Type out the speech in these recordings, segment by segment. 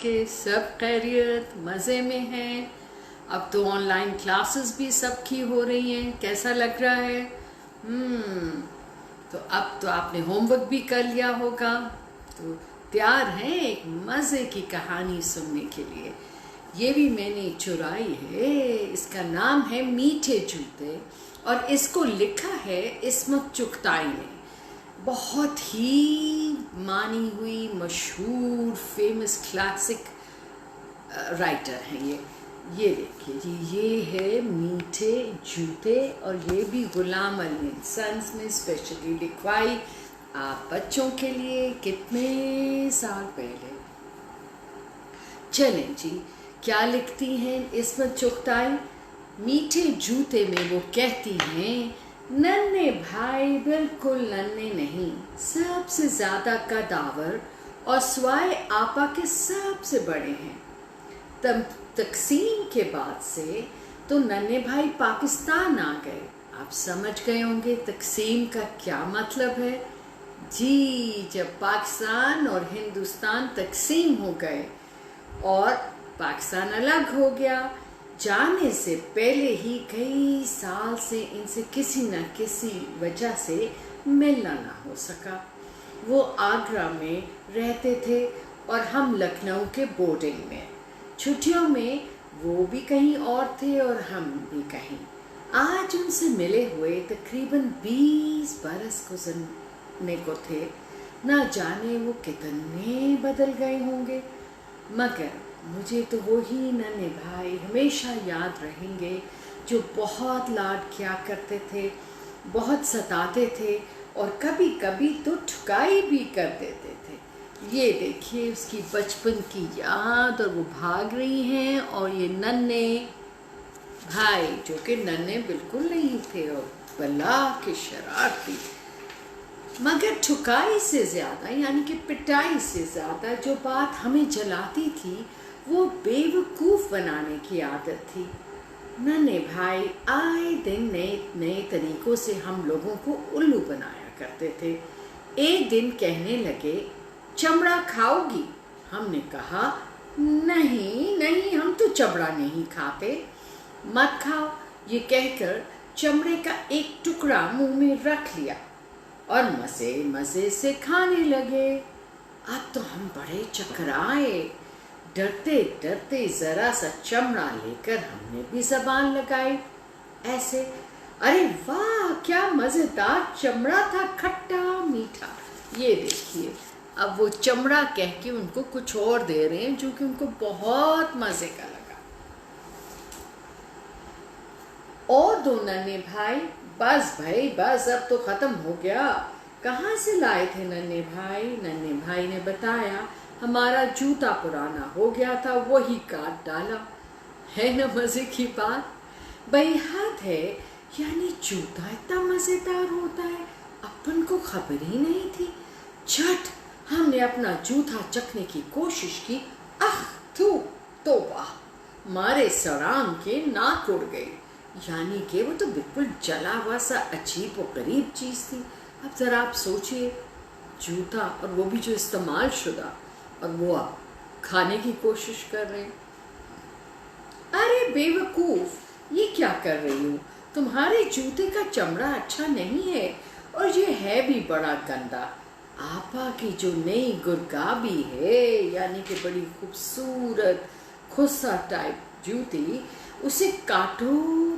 के सब खैरियत मज़े में हैं। अब तो ऑनलाइन क्लासेस भी सबकी हो रही हैं। कैसा लग रहा है? तो अब तो आपने होमवर्क भी कर लिया होगा, तो तैयार हैं एक मज़े की कहानी सुनने के लिए। ये भी मैंने चुराई है। इसका नाम है मीठे जूते और इसको लिखा है इस्मत चुगताई ने। बहुत ही मानी हुई मशहूर फेमस क्लासिक राइटर हैं ये देखिए जी, ये है मीठे जूते और ये भी गुलाम अली सन्स में स्पेशली लिखवाई आप बच्चों के लिए कितने साल पहले। चलें जी, क्या लिखती हैं इस्मत चुगताई? मीठे जूते में वो कहती हैं, नन्हे भाई बिल्कुल नन्हे नहीं, सबसे ज़्यादा कदावर और स्वाय आपा के सबसे बड़े हैं। तकसीम के बाद से तो नन्हे भाई पाकिस्तान आ गए। आप समझ गए होंगे तकसीम का क्या मतलब है जी। जब पाकिस्तान और हिंदुस्तान तकसीम हो गए और पाकिस्तान अलग हो गया, जाने से पहले ही कई साल से इनसे किसी न किसी वजह से मिलना ना हो सका। वो आगरा में रहते थे और हम लखनऊ के बोर्डिंग में। छुट्टियों में वो भी कहीं और थे और हम भी कहीं। आज उनसे मिले हुए तकरीबन 20 बरस गुजरने को थे। ना जाने वो कितने बदल गए होंगे, मगर मुझे तो वही नन्हे भाई हमेशा याद रहेंगे जो बहुत लाड किया करते थे, बहुत सताते थे और कभी कभी तो ठुकाई भी कर देते थे। ये देखिए उसकी बचपन की याद और वो भाग रही हैं। और ये नन्हे भाई जो कि नन्हे बिल्कुल नहीं थे और बला के शरारती, मगर ठुकाई से ज़्यादा यानी कि पिटाई से ज़्यादा जो बात हमें जलाती थी वो बेवकूफ़ बनाने की आदत थी। नन्हे भाई आए दिन नए नए तरीक़ों से हम लोगों को उल्लू बनाया करते थे। एक दिन कहने लगे, चमड़ा खाओगी? हमने कहा नहीं नहीं, हम तो चमड़ा नहीं खाते। मत खाओ, ये कहकर चमड़े का एक टुकड़ा मुंह में रख लिया और मज़े मज़े से खाने लगे। अब तो हम बड़े चकराए। डरते डरते ज़रा सा चमड़ा लेकर हमने भी ज़बान लगाई ऐसे, अरे वाह क्या मज़ेदार चमड़ा था, खट्टा मीठा। ये देखिए अब वो चमड़ा कह के उनको कुछ और दे रहे हैं जो कि उनको बहुत मज़े का लगा। और दो नन्हे भाई, बस भाई बस अब तो ख़त्म हो गया। कहाँ से लाए थे नन्हे भाई? नन्हे भाई ने बताया, हमारा जूता पुराना हो गया था, वही काट डाला। है ना मज़े की बात? बेहद है, यानी जूता इतना मज़ेदार होता है, अपन को खबर ही नहीं थी। झट हमने अपना जूता चखने की कोशिश की। आह थू, तौबा, मारे सराम के नाक उड़ गई। यानी कि वो तो बिल्कुल जला हुआ सा अजीब और गरीब चीज़ थी। अब ज़रा आप सोचिए, जूता और वो भी जो इस्तेमाल शुदा, और वो आप खाने की कोशिश कर रहे हैं। अरे बेवकूफ़, ये क्या कर रही हो? तुम्हारे जूते का चमड़ा अच्छा नहीं है और ये है भी बड़ा गंदा। आपा की जो नई गुरगाबी है, यानी कि बड़ी खूबसूरत खुस्सा टाइप जूती, उसे काटो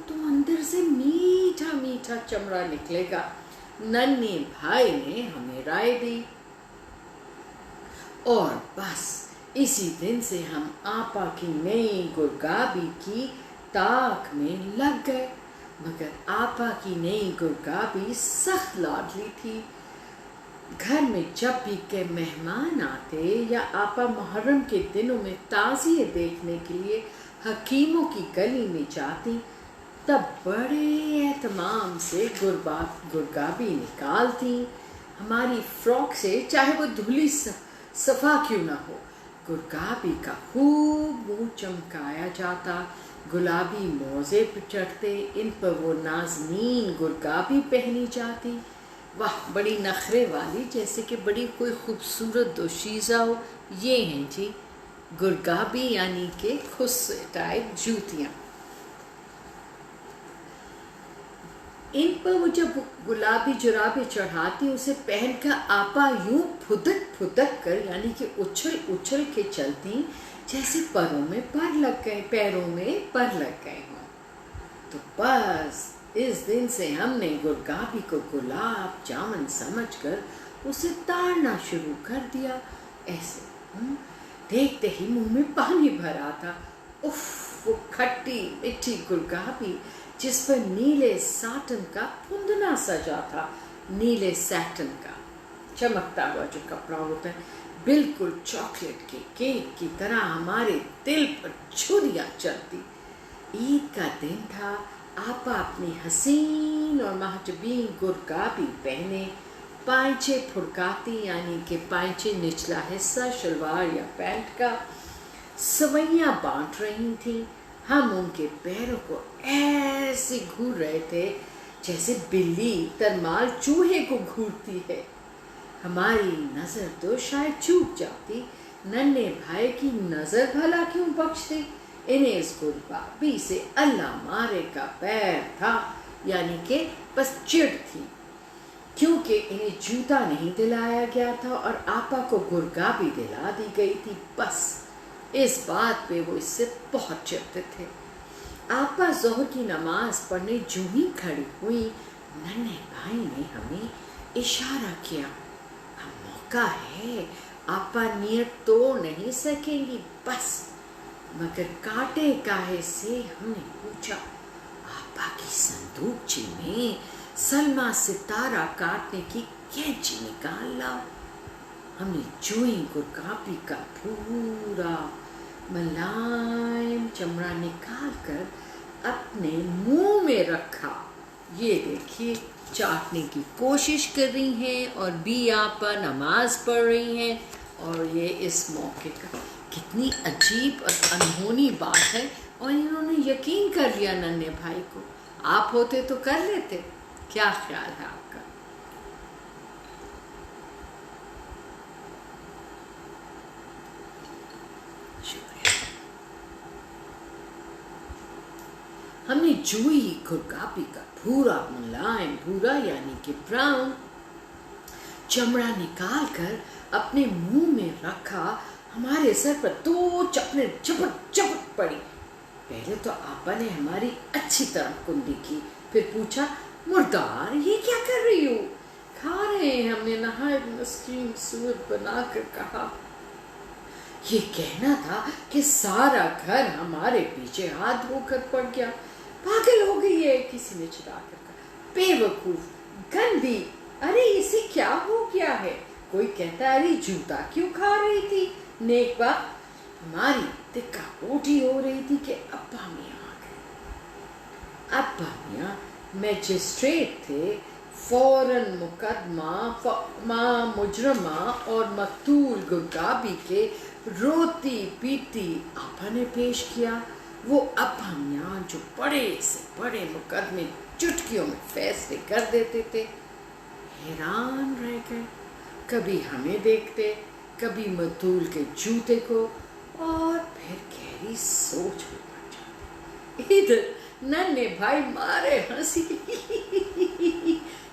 तो अंदर से मीठा मीठा चमड़ा निकलेगा। नन्हे भाई ने हमें राय दी और बस इसी दिन से हम आपा की नई गुरगाबी की ताक में लग गए। मगर आपा की नई गुरगाबी सख्त लाडली थी। घर में जब भी के मेहमान आते या आपा मुहर्रम के दिनों में ताज़िए देखने के लिए हकीमों की गली में जाती, तब बड़े एहतमाम से गुरगाबी निकालती हमारी फ्रॉक से, चाहे वो धुली सफ़ा क्यों ना हो। गुरगाबी का खूब मुँह चमकाया जाता, गुलाबी मोज़े पर चढ़ते, इन पर वो नाज़नीन गुरगाबी पहनी जाती। वाह, बड़ी नखरे वाली, जैसे कि बड़ी कोई खूबसूरत दोशीज़ा हो। ये हैं जी गुरगाबी यानी कि खुस टाइप जूतियाँ। इन पर वो जब गुलाबी जुराबे चढ़ाती उसे पहनकर आपा यूं फुदक फुदक कर यानी कि उछल उछल के चलती जैसे पैरों में पर लग गए हों। तो बस इस दिन से हमने गुरगाबी को गुलाब जामुन समझकर उसे ताड़ना शुरू कर दिया। ऐसे देखते ही मुंह में पानी भर आता। उफ, वो खट्टी मीठी गुरगाबी जिस पर नीले साटन का फुंदना सजा था, नीले सैटन का चमकता हुआ जो कपड़ा होता है, बिल्कुल चॉकलेट के केक की तरह हमारे दिल पर छुरियां चलती। ईद का दिन था। आपा अपनी हसीन और महजबीन गुरगाबी पहने पांचे फुड़काती यानी कि पांचे निचला हिस्सा शलवार या पैंट का सवैयां बांट रही थी। हम उनके पैरों को ऐसे घूर रहे थे जैसे बिल्ली तरमाल चूहे को घूरती है। हमारी नजर तो शायद चूक जाती, नन्हे भाई की नजर भला क्यों बख्शती। इन्हें इस गुरगाबी से अल्लाह मारे का पैर था, यानी कि बस चिढ़ थी, क्योंकि इन्हें जूता नहीं दिलाया गया था और आपा को गुरगाबी दिला दी गई थी। बस इस बात पे वो इससे बहुत चिढ़ते थे। आपा ज़ोहर की नमाज पढ़ने जूं ही खड़ी हुई, नन्हे भाई ने हमें इशारा किया। अब मौका है, आपा नियत तोड़ नहीं सकेंगी बस। मगर काटे काहे से हमने पूछा। आपा की संदूकची में सलमा सितारा काटने की कैंची निकाल ला। हमने चूई गुरगाबी का पूरा मुलायम चमड़ा निकाल कर अपने मुंह में रखा। ये देखिए, चाटने की कोशिश कर रही हैं और भी आपा नमाज पढ़ रही हैं। और ये इस मौके का कितनी अजीब और अनहोनी बात है, और इन्होंने यकीन कर लिया नन्हे भाई को। आप होते तो कर लेते। क्या ख्याल है आपका? हमने जूही गुरगाबी का पूरा मुलायम भूरा यानी कि ब्राउन चमड़ा निकाल कर अपने मुंह में रखा। हमारे सर पर दो चपने झपट झपट पड़ी। पहले तो आपा ने हमारी अच्छी तरह कुंदी की, फिर पूछा, मुर्दार ये क्या कर रही हो? खा रहे हैं, हमने नहायत मस्कीन सूरत बनाकर कहा। ये कहना था कि सारा घर हमारे पीछे हाथ धोकर पड़ गया। पागल हो गई है, किसी ने चिल्लाकर कहा। बेवकूफ, गंदी, अरे इसे क्या हो गया है? कोई कहता, अरे जूता क्यों खा रही थी? नेक बात, हमारी तिक्का पोटी हो रही थी कि अब्बा मियाँ आ गए। अब्बा मियाँ मैजिस्ट्रेट थे। फौरन मुकदमा मुजरमा और मकतूल गुरगाबी के रोती पीती आपा ने पेश किया। वो अब्बा मियाँ जो बड़े से बड़े मुकदमे चुटकियों में फैसले कर देते थे, हैरान रह गए। कभी हमें देखते, कभी मकतूल के जूते को, और फिर गहरी सोच में पड़ जाते। इधर नन्हे भाई मारे हंसी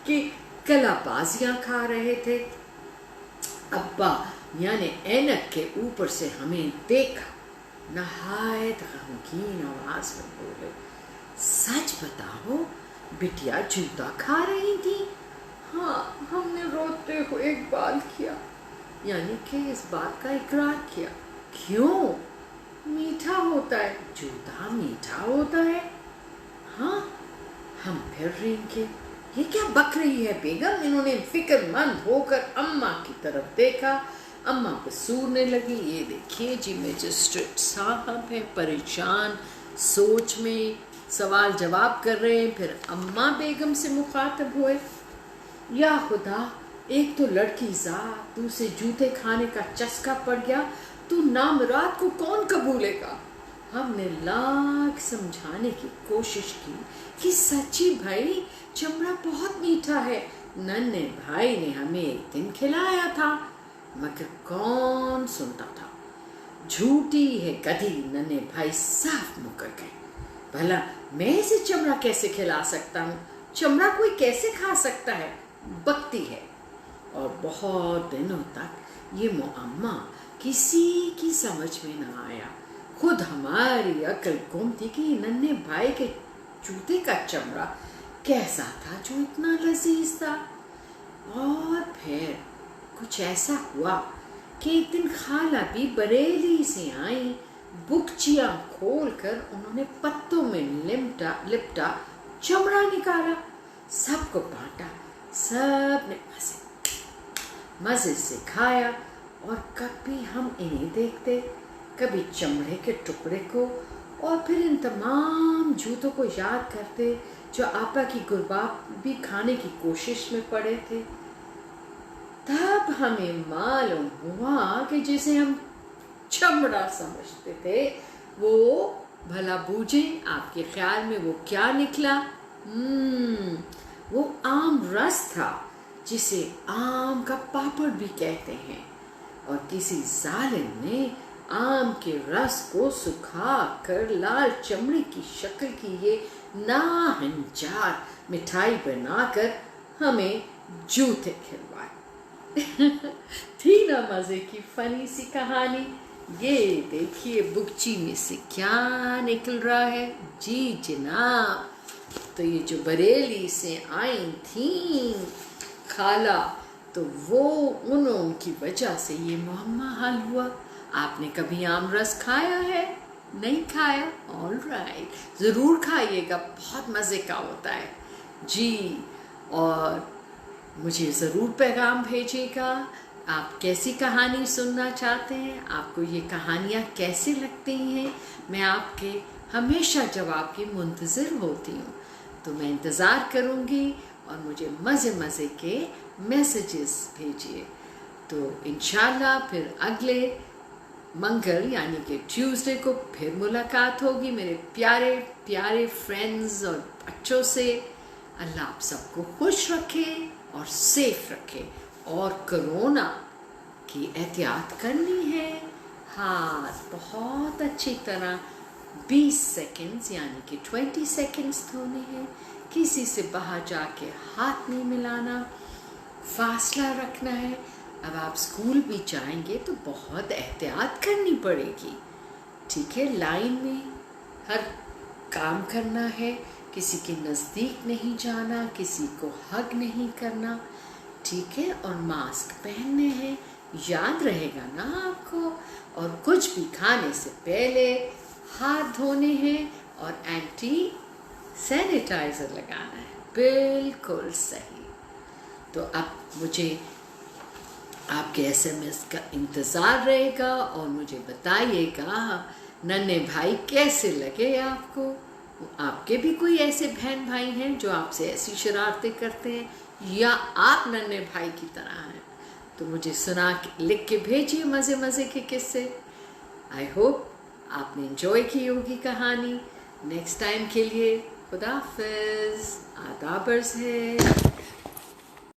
कि कलाबाजियां खा रहे थे। अब्बा यानी ऐनक के ऊपर से हमें देखा, नहायत गमगीन आवाज में बोले, सच बताओ बिटिया जूता खा रही थी? हाँ, हमने रोते हुए इकबाल किया, यानी कि इस बात का इकरार किया। क्यों? मीठा होता है। जूता मीठा होता है? हाँ। हम फिर रेंगे, ये क्या बक रही है बेगम? इन्होंने फिक्रमंद होकर अम्मा की तरफ देखा। अम्मा बसूरने लगी। ये देखिए जी, मैजिस्ट्रेट साहब है परेशान सोच में, सवाल जवाब कर रहे हैं। फिर अम्मा बेगम से मुखातब हुए, या खुदा, एक तो लड़की ज़ात, दूसरे जूते खाने का चस्का पड़ गया, तू नामराद को कौन कबूलेगा? हमने लाख समझाने की कोशिश की कि सच्ची भाई चमड़ा बहुत मीठा है, नन्हे भाई ने हमें एक दिन खिलाया था, मगर कौन सुनता था। झूठी है गधी, नन्हे भाई साफ मुकर गए। भला मैं इसे चमड़ा कैसे खिला सकता हूँ, चमड़ा कोई कैसे खा सकता है, बकती है। और बहुत दिनों तक ये मुअम्मा किसी की समझ में न आया। खुद हमारी अकल घूमती कि नन्हे भाई के जूते का चमड़ा कैसा था जो इतना लजीज था। और फिर कुछ ऐसा हुआ कि एक दिन खाला भी बरेली से आई। बुकचियां खोलकर उन्होंने पत्तों में लिपटा चमड़ा निकाला, सबको बांटा। सब ने मजे से खाया। और कभी हम इन्हें देखते, कभी चमड़े के टुकड़े को, और फिर इन तमाम जूतों को याद करते जो आपा की गुरबाबी खाने की कोशिश में पड़े थे। तब हमें मालूम हुआ कि जिसे हम चमड़ा समझते थे वो भला बूझे आपके ख्याल में वो क्या निकला? वो आम रस था, जिसे आम का पापड़ भी कहते हैं। और किसी जालिम ने आम के रस को सुखा कर लाल चमड़े की शक्ल की ये नाहंजार मिठाई बनाकर हमें जूते खिलवाए। थी ना मजे की फनी सी कहानी। ये देखिए बुकची में से क्या निकल रहा है। जी जनाब, तो ये जो बरेली से आई थी खाला, तो वो उनकी वजह से ये मुअम्मा हल हुआ। आपने कभी आम रस खाया है? नहीं खाया? ऑल राइट, ज़रूर खाइएगा, बहुत मज़े का होता है जी। और मुझे ज़रूर पैगाम भेजिएगा, आप कैसी कहानी सुनना चाहते हैं, आपको ये कहानियाँ कैसी लगती हैं। मैं आपके हमेशा जवाब की मुंतज़िर होती हूँ, तो मैं इंतज़ार करूँगी। और मुझे मज़े मज़े के मैसेजेस भेजिए। तो इंशाल्लाह फिर अगले मंगल यानी कि ट्यूसडे को फिर मुलाकात होगी मेरे प्यारे प्यारे फ्रेंड्स और बच्चों से। अल्लाह आप सबको खुश रखे और सेफ रखे। और कोरोना की एहतियात करनी है। हाथ बहुत अच्छी तरह 20 सेकंड्स यानी कि 20 सेकंड्स धोने हैं। किसी से बाहर जाके हाथ नहीं मिलाना, फासला रखना है। अब आप स्कूल भी जाएंगे तो बहुत एहतियात करनी पड़ेगी, ठीक है। लाइन में हर काम करना है, किसी के नज़दीक नहीं जाना, किसी को हग नहीं करना, ठीक है। और मास्क पहनने हैं, याद रहेगा ना आपको। और कुछ भी खाने से पहले हाथ धोने हैं और एंटी सैनिटाइज़र लगाना है। बिल्कुल सही। तो अब मुझे आपके SMS का इंतज़ार रहेगा और मुझे बताइएगा नन्हे भाई कैसे लगे आपको। आपके भी कोई ऐसे बहन भाई हैं जो आपसे ऐसी शरारतें करते हैं, या आप नन्हे भाई की तरह हैं? तो मुझे लिख के भेजिए मज़े मज़े के किस्से। आई होप आपने एंजॉय की होगी कहानी। नेक्स्ट टाइम के लिए खुदा हाफिज़, आदाबर्स है।